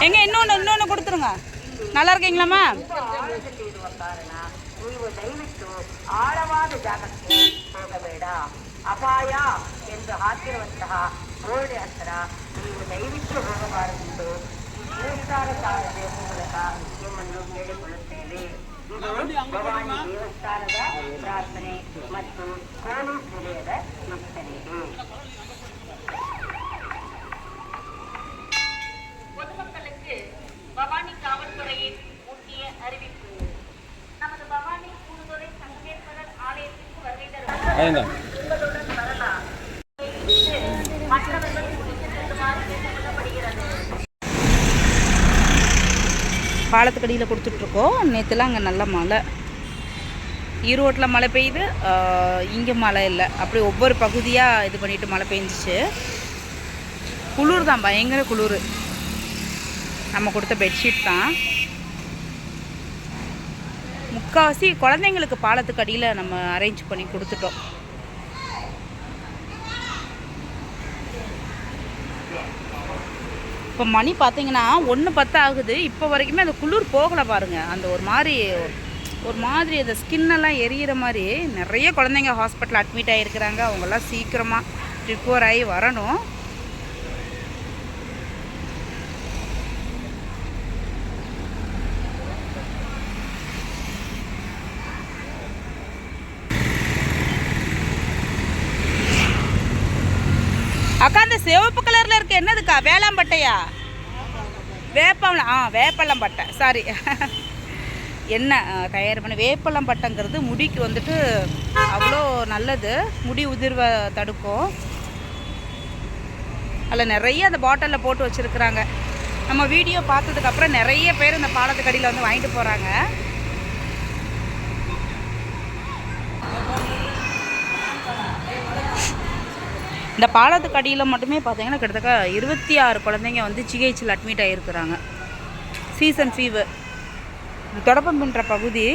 எங்க இன்னொன்று கொடுத்துருங்க. நல்லா இருக்கீங்களாம்மா? ಅಪಾಯ ಎಂದು ಹಾಕಿರುವಂತಹ ಬೋರ್ಡ್ ಹತ್ತಿರ ನೀವು ದಯವಿಟ್ಟು ಹೋಗಬಾರದೆಂದು ದೇವಸ್ಥಾನ ಸಾರಥ್ಯ ಮೂಲಕ ನಿಮ್ಮನ್ನು ಕೇಳಿಕೊಳ್ಳುತ್ತೇವೆ. ಇದು ಭವಾನಿ ದೇವಸ್ಥಾನದ ಪ್ರಾರ್ಥನೆ ಮತ್ತು ಪೊಲೀಸ್ ನಿಲಯದ ಎಚ್ಚರಿಕೆ. பொதுமக்களுக்கு பவானி காவல்துறையின் முக்கிய அறிவிப்பு. நமது பவானி கூடுதுறை சங்கமேஸ்வரர் ஆலயத்திற்கு வருகை தரும் பாலத்துக்கடியில் கொடுத்துட்ருக்கோம். நேற்றுலாம் அங்கே நல்ல மழை. ஈரோட்டில் மழை பெய்யுது, இங்கே மழை இல்லை. அப்படி ஒவ்வொரு பகுதியாக இது பண்ணிவிட்டு மழை பெஞ்சிச்சு. குளிர் தான், பயங்கர குளிர். நம்ம கொடுத்த பெட்ஷீட் தான். முக்கால்வாசி குழந்தைங்களுக்கு பாலத்துக்கு அடியில் நம்ம அரேஞ்ச் பண்ணி கொடுத்துட்டோம். இப்போ மணி பார்த்தீங்கன்னா 1:10 ஆகுது. இப்போ வரைக்குமே அந்த குளிர் போகலை பாருங்கள். அந்த ஒரு மாதிரி அந்த ஸ்கின்னெல்லாம் எரியிற மாதிரி நிறைய குழந்தைங்க ஹாஸ்பிட்டல் அட்மிட் ஆகிருக்கிறாங்க. அவங்கெல்லாம் சீக்கிரமாக ரிக்கவர் ஆகி வரணும். அக்கா அந்த சிவப்பு கலரில் இருக்க என்னதுக்கா? வேளாம்பட்டையா? வேப்பள்ளம்பட்டை. சாரி, என்ன தயார் பண்ண வேப்பள்ளம்பட்டைங்கிறது முடிக்கு வந்துட்டு அவ்வளோ நல்லது. முடி உதிர்வை தடுக்கும். அதில் நிறைய அந்த பாட்டிலில் போட்டு வச்சுருக்குறாங்க. நம்ம வீடியோ பார்த்ததுக்கப்புறம் நிறைய பேர் இந்த பாலத்துக்கடியில் வந்து வாங்கிட்டு போகிறாங்க. இந்த பாலத்துக்கு அடியில் மட்டுமே பார்த்தீங்கன்னா கிட்டத்தட்ட 26 குழந்தைங்க வந்து ஜிஹெச்சில் அட்மிட் ஆகிருக்கிறாங்க. Season fever. தொடப்பம்ன்ற பகுதி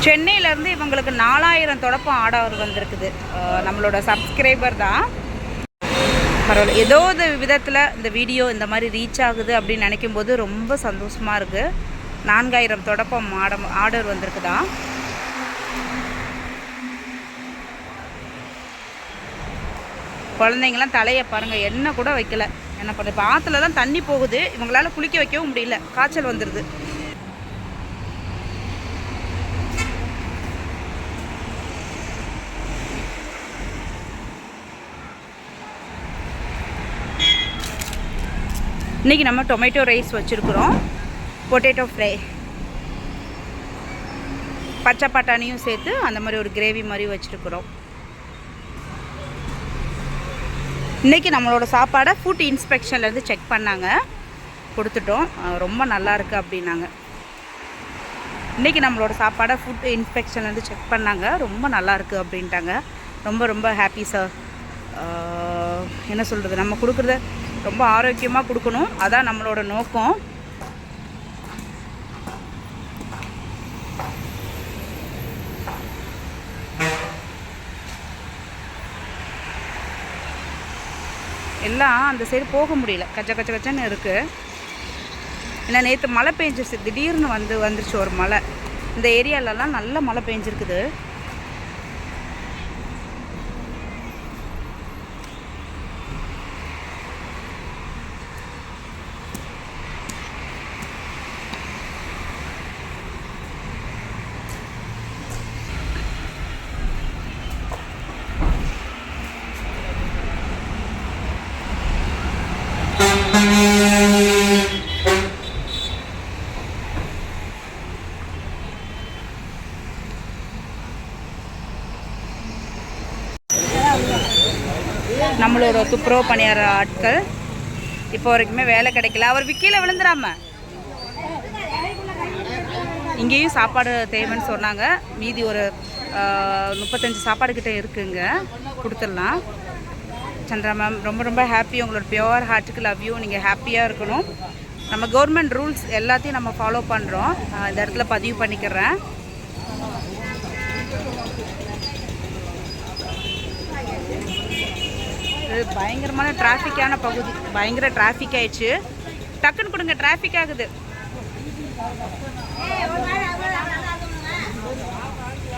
சென்னையிலேருந்து இவங்களுக்கு 4000 தொடப்பம் ஆர்டர் வந்திருக்குது. நம்மளோட சப்ஸ்கிரைபர் தான். பரவாயில்ல, ஏதோ ஒரு விதத்தில் இந்த வீடியோ இந்த மாதிரி ரீச் ஆகுது அப்படின்னு நினைக்கும் போது ரொம்ப சந்தோஷமாக இருக்குது. 4000 தொடப்பம் ஆர்டர் வந்திருக்குதான். குழந்தைங்களாம் தலையை பாருங்கள், எண்ணெய் கூட வைக்கல. என்ன பண்ண, இப்போ ஆற்றுல தான் தண்ணி போகுது. இவங்களால குளிக்க வைக்கவும் முடியல, காய்ச்சல் வந்துடுது. இன்றைக்கி நம்ம டொமேட்டோ ரைஸ் வச்சுருக்குறோம், பொட்டேட்டோ ஃப்ரை, பச்சை பட்டாணியும் சேர்த்து அந்த மாதிரி ஒரு கிரேவி மாதிரி வச்சுருக்குறோம். இன்றைக்கி நம்மளோட சாப்பாடை ஃபுட் இன்ஸ்பெக்ஷன்லேருந்து செக் பண்ணாங்க, கொடுத்துட்டோம். ரொம்ப நல்லாயிருக்கு அப்படின்னாங்க. இன்றைக்கி நம்மளோட சாப்பாடை ஃபுட் இன்ஸ்பெக்ஷன்லேருந்து செக் பண்ணாங்க, ரொம்ப நல்லாயிருக்கு அப்படின்ட்டாங்க. ரொம்ப ரொம்ப ஹாப்பி சார். என்ன சொல்கிறது, நம்ம கொடுக்குறத ரொம்ப ஆரோக்கியமாக கொடுக்கணும், அதான் நம்மளோட நோக்கம். எல்லாம் அந்த சைடு போக முடியல, கச்ச கச்ச கச்சன்னு இருக்குது. ஏன்னா நேற்று மழை பெஞ்சிருச்சு, திடீர்னு வந்துருச்சு ஒரு மழை. இந்த ஏரியாலலாம் நல்ல மழை பெஞ்சிருக்குது. நம்மளோட துப்புரவு பணியார ஆட்கள் இப்போ வரைக்குமே வேலை கிடைக்கல. அவர் விக்கியில் விழுந்துடாம இங்கேயும் சாப்பாடு தேவைன்னு சொன்னாங்க. மீதி ஒரு 35 சாப்பாடு கிட்டே இருக்குங்க, கொடுத்துடலாம். சந்திரா மேம் ரொம்ப ரொம்ப ஹாப்பி. உங்களோட பியோர் ஹார்ட்டுக்கு லவ் யூ. நீங்கள் ஹாப்பியாக இருக்கணும். நம்ம கவர்மெண்ட் ரூல்ஸ் எல்லாத்தையும் நம்ம ஃபாலோ பண்ணுறோம். இந்த இடத்துல பதிவு பண்ணிக்கிறேன். இது பயங்கரமான டிராஃபிக்கான பகுதி, பயங்கர டிராஃபிக் ஆயிடுச்சு. டக்குன்னு கொடுங்க, டிராஃபிக் ஆகுது.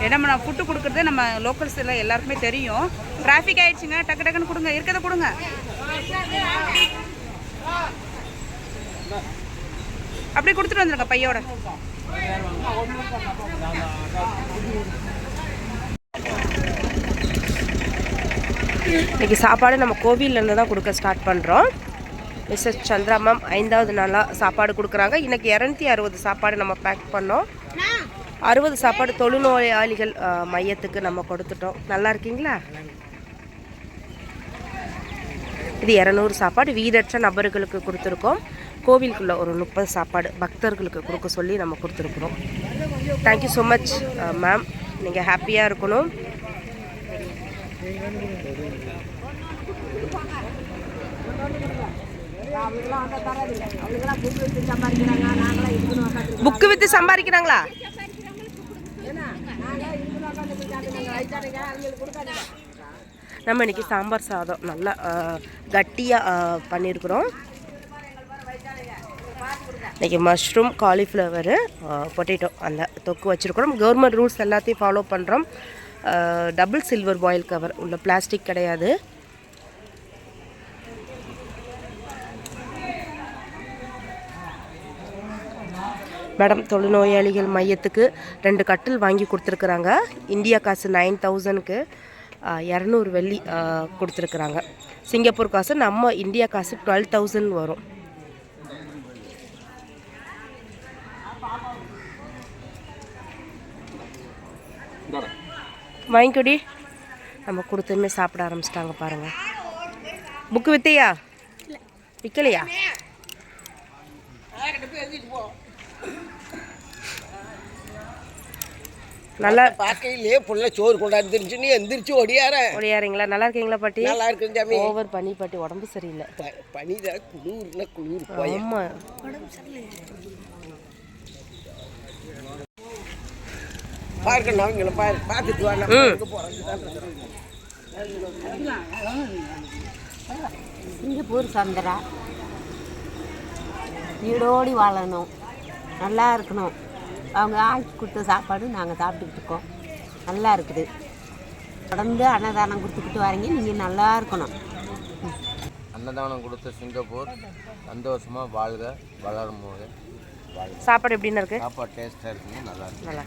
ஏன்னா நான் ஃபுட்டு கொடுக்குறது நம்ம லோக்கல்ஸ் எல்லாம் எல்லாருக்குமே தெரியும். டிராஃபிக் ஆயிடுச்சுங்க, டக்கு டக்குன்னு கொடுங்க, இருக்கிறத கொடுங்க. அப்படி கொடுத்துட்டு வந்துருங்க பையோட. இன்றைக்கி சாப்பாடு நம்ம கோவிலேருந்து தான் கொடுக்க ஸ்டார்ட் பண்ணுறோம். மிஸ்ஸஸ் சந்திரா மேம் 5வது நாளாக சாப்பாடு கொடுக்குறாங்க. இன்றைக்கி 260 சாப்பாடு நம்ம பேக் பண்ணோம். 60 சாப்பாடு தொழுநோயாளிகள் மையத்துக்கு நம்ம கொடுத்துட்டோம். நல்லா இருக்கீங்களா? இது 200 சாப்பாடு வீடற்ற நபர்களுக்கு கொடுத்துருக்கோம். கோவிலுக்குள்ளே ஒரு 30 சாப்பாடு பக்தர்களுக்கு கொடுக்க சொல்லி நம்ம கொடுத்துருக்குறோம். Thank you so much ma'am. நீங்கள் ஹாப்பியாக இருக்கணும். Book with சம்பாதிக்கிறாங்களா? நம்ம இன்னைக்கு சாம்பார் சாதம் நல்லா கட்டியாக பண்ணியிருக்கிறோம். இன்றைக்கி மஷ்ரூம், காலிஃப்ளவரு, பொட்டேட்டோ அந்த தொக்கு வச்சுருக்கிறோம். கவர்மெண்ட் ரூல்ஸ் எல்லாத்தையும் ஃபாலோ பண்ணுறோம். டபுள் சில்வர் பாயில் கவர் உள்ள, பிளாஸ்டிக் கிடையாது. மேடம் தொழுநோயாளிகள் மையத்துக்கு 2 கட்டில் வாங்கி கொடுத்துருக்குறாங்க. இந்தியா காசு 9000க்கு 200 வெள்ளி கொடுத்துருக்குறாங்க. சிங்கப்பூர் காசு நம்ம இந்தியா காசு 12000 வரும். வாங்கிக்கொடி. நம்ம கொடுத்துமே சாப்பிட ஆரம்பிச்சிட்டாங்க பாருங்கள். புக்கு வித்தையா? விற்கலையா? நல்லா பார்க்கையிலே புள்ள சோறு கொண்டாந்துருச்சு. நீ எந்திரிச்சு ஓடியாரீங்களா? நல்லா இருக்கீங்களா பாட்டி? நல்லா இருக்கு ஜாமி. ஓவர் பனி பாட்டி, உடம்பு சரியில்லை. பனி தான், குளிர்னா குளிர். ஆமா, பார்க்கணும். அவங்கள பார்த்துட்டு வாங்க. சிங்கப்பூர் சந்திரா வீடோடி வாழணும், நல்லா இருக்கணும். அவங்க ஆக்கி கொடுத்த சாப்பாடு நாங்கள் சாப்பிட்டுக்கிட்டு இருக்கோம். நல்லா இருக்குது. தொடர்ந்து அன்னதானம் கொடுத்துக்கிட்டு வரீங்க. நீங்கள் நல்லா இருக்கணும். அன்னதானம் கொடுத்த சிங்கப்பூர் சந்தோஷமாக வாழ்க, வளரும் போது வாழ்க. சாப்பாடு எப்படின்னு இருக்கு? சாப்பாடு டேஸ்ட்டாக இருக்குங்க, நல்லா இருக்கு. நல்லா.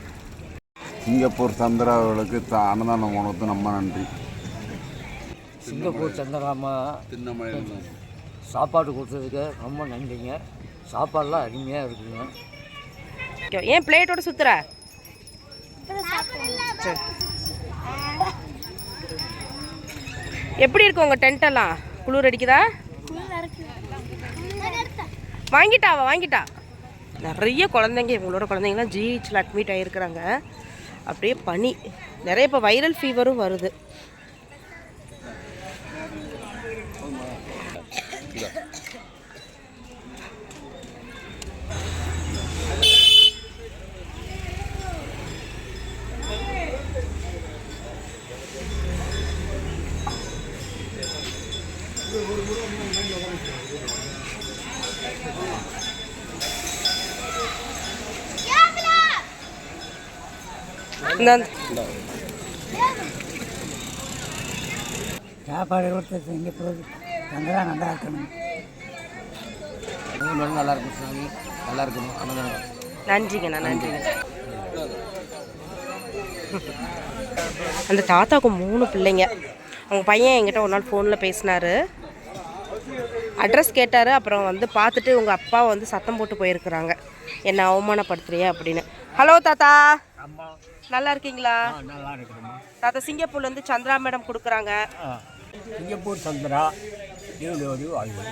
சிங்கப்பூர் சந்திராவுக்கு அன்னதானம் போனது நம்ம நன்றி. சிங்கப்பூர் சந்திராமா சாப்பாடு கொடுத்ததுக்கு ரொம்ப நன்றிங்க. சாப்பாடெலாம் அருமையாக இருக்குதுங்க. ஏன் பிளேட்டோட சுத்துற? சரி. எப்படி இருக்கு உங்கள் டென்ட்டெல்லாம்? குளிர் அடிக்குதா? வாங்கிட்டா நிறைய குழந்தைங்க, இவங்களோட குழந்தைங்கலாம் ஜிஹெச்சில் அட்மிட் ஆகிருக்கிறாங்க. அப்படியே பனி நிறைய, இப்போ வைரல் ஃபீவரும் வருது. சாப்பாடு கொடுத்து சிங்கப்பூர் சந்திரா நல்லா இருக்கணும். நல்லா இருக்கும் சாமி, நல்லா இருக்கணும். நன்றிங்கண்ணா, நன்றிங்க. அந்த தாத்தாவுக்கு 3 பிள்ளைங்க. அவங்க பையன் என்கிட்ட ஒரு நாள் ஃபோனில் பேசினார். அட்ரஸ் கேட்டார். அப்புறம் வந்து பார்த்துட்டு உங்கள் அப்பா வந்து சத்தம் போட்டு போயிருக்கிறாங்க, என்னை அவமானப்படுத்துறியா அப்படின்னு. ஹலோ தாத்தா, நல்லா இருக்கீங்களா? நல்லா இருக்கணும் தாத்தா. சிங்கப்பூர்லேருந்து சந்திரா மேடம் கொடுக்குறாங்க. சிங்கப்பூர் சந்திரா இருளோடு வாழ்வு.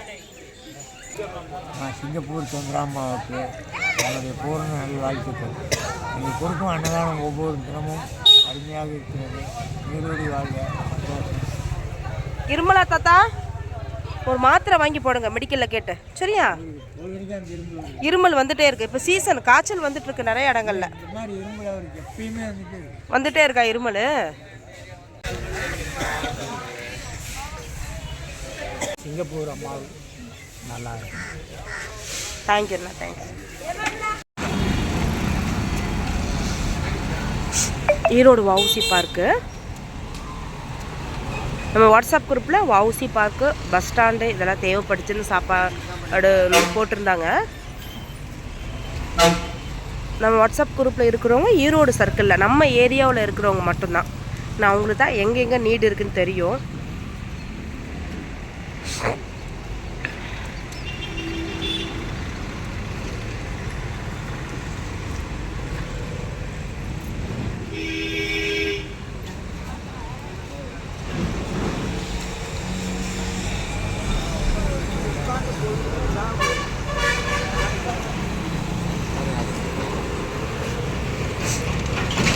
சிங்கப்பூர் சந்திராமாவுக்கு என்னுடைய பூர்ண நல்வாழ்த்துக்கள். நீங்கள் கொடுக்கும் அன்னதானம் ஒவ்வொரு தினமும் அருமையாக இருக்கிறது. நீரோடி வாழ்க. இருமலா தாத்தா? ஒரு மாத்திரை வாங்கி போடுங்க மெடிக்கலில் கேட்டு, சரியா? இருமல் வந்துட்டே இருக்கு. இப்போ சீசன், காய்ச்சல் வந்துட்டு இருக்கு நிறைய இடங்கள்ல. இருமல் அவருக்கு எப்பயுமே வந்துட்டே இருக்கா இருமல்? சிங்கப்பூர் அம்மா நல்லா இருக்கு. தேங்க்யூண்ணா, தேங்க்ஸ். ஈரோடு வஉசி பார்க்கு. நம்ம வாட்ஸ்அப் குரூப்பில் வஉசி பார்க்கு, பஸ் ஸ்டாண்டு இதெல்லாம் தேவைப்படுச்சுன்னு சாப்பாடு போட்டிருந்தாங்க. நம்ம வாட்ஸ்அப் குரூப்பில் இருக்கிறவங்க ஈரோடு சர்க்கிளில் நம்ம ஏரியாவில் இருக்கிறவங்க மட்டும்தான். நான் அவங்களுக்கு தான் எங்கெங்கே நீடு இருக்குதுன்னு தெரியும்.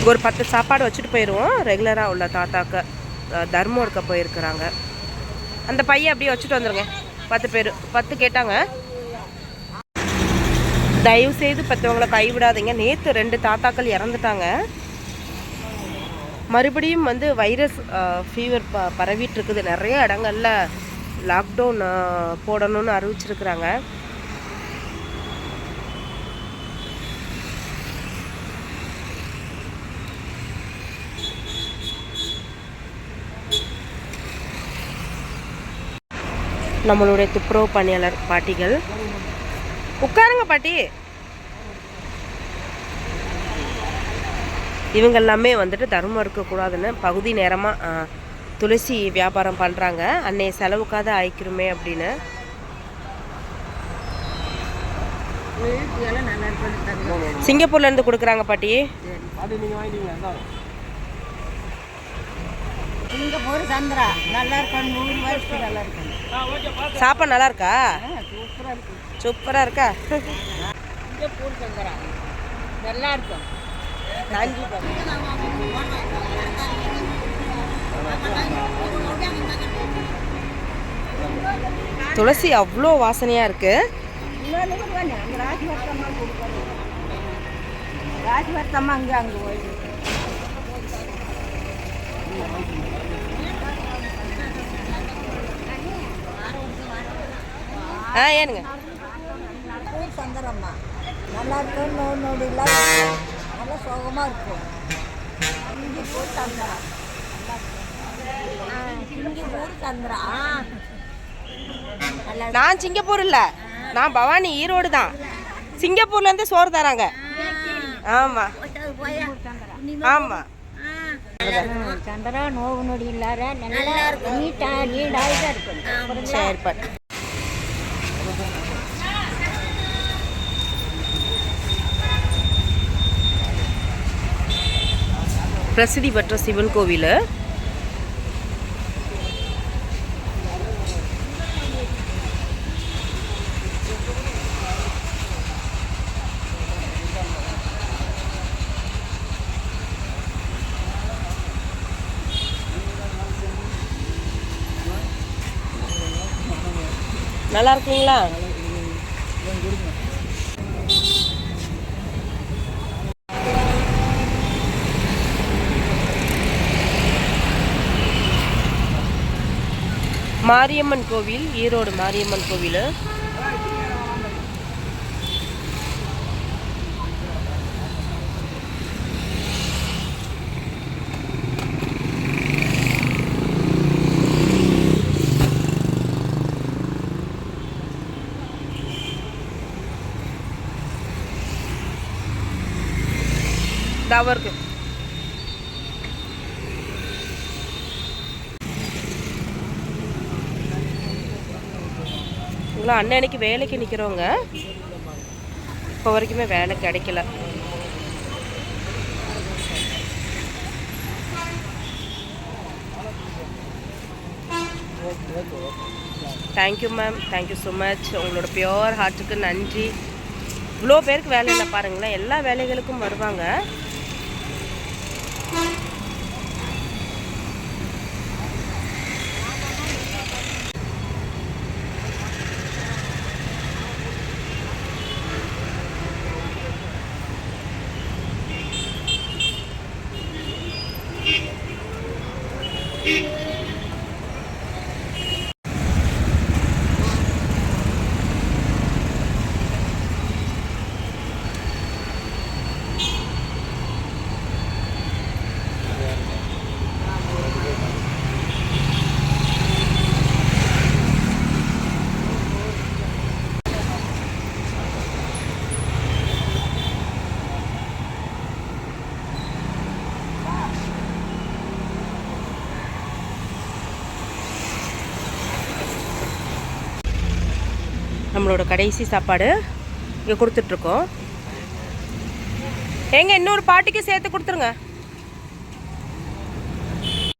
ஒரு 10 சாப்பாடு வச்சுட்டு போயிடுவோம். ரெகுலராக உள்ள தாத்தாக்க தர்மம் இருக்க போயிருக்கிறாங்க. அந்த பையன் அப்படியே வச்சுட்டு வந்துடுங்க. 10 பேர் 10 கேட்டாங்க. தயவு செய்து பெற்றவங்களை கைவிடாதீங்க. நேற்று 2 தாத்தாக்கள் இறந்துட்டாங்க. மறுபடியும் வந்து வைரஸ் ஃபீவர் பரவிட்டு இருக்குது. நிறைய இடங்கள்ல லாக்டவுன் போடணும்னு அறிவிச்சிருக்கிறாங்க. நம்மளுடைய துப்புரவு பணியாளர் பாட்டிகள். உட்காருங்க பாட்டி. இவங்க எல்லாமே வந்துட்டு தர்மம் இருக்கக்கூடாதுன்னு பகுதி நேரமாக துளசி வியாபாரம் பண்ணுறாங்க. அன்னைய செலவுக்காக ஆயிக்கிறோமே அப்படின்னு. சிங்கப்பூர்லேருந்து கொடுக்குறாங்க பாட்டி. சிங்கப்பூர் சந்திரா நல்லா இருக்கும். 100 வருஷத்துக்கு நல்லா இருக்கும். சாப்பாடு நல்லா இருக்கா? சூப்பராக இருக்கா? சிங்கப்பூர் சந்திரா நல்லா இருக்கும். நன்றி. துளசி அவ்வளோ வாசனையாக இருக்கு. ராஜ்வர்த்தம்மா அங்கே போய் ஏனுங்க சந்திரம்மா நல்லா இருக்கும். நோடு இல்லாத நல்லா சோகமாக இருக்கும். Singapore Chandra Singapore Chandra. நான் சிங்கப்பூர் இல்லை, நான் பவானி ஈரோடு தான். சிங்கப்பூர்லேருந்து சோறு தராங்க. ஆமாம் ஆமாம். சந்திரா நோவு நொடி இல்லாத நல்லா நீட்டாக நீடாக இருக்கும். சரி பாட்டு. பிரசித்தி பெற்ற சிவன் கோவில். நல்லா இருக்கீங்களா? மாரியம்மன் கோவில், ஈரோடு மாரியம்மன் கோவில். இருக்கு. இவங்களாம் அன்னைக்கு வேலைக்கு நிற்கிறவங்க. இப்போ வரைக்குமே வேலை கிடைக்கல. Thank you ma'am, thank you so much. உங்களோட பியோர் ஹார்ட்டுக்கு நன்றி. இவ்வளோ பேருக்கு வேலை இல்லை பாருங்களேன். எல்லா வேலைகளுக்கும் வருவாங்க. நம்மளோட கடைசி சாப்பாடு இங்கே கொடுத்துட்ருக்கோம். ஏங்க இன்னொரு பாட்டிக்கு சேர்த்து கொடுத்துருங்க.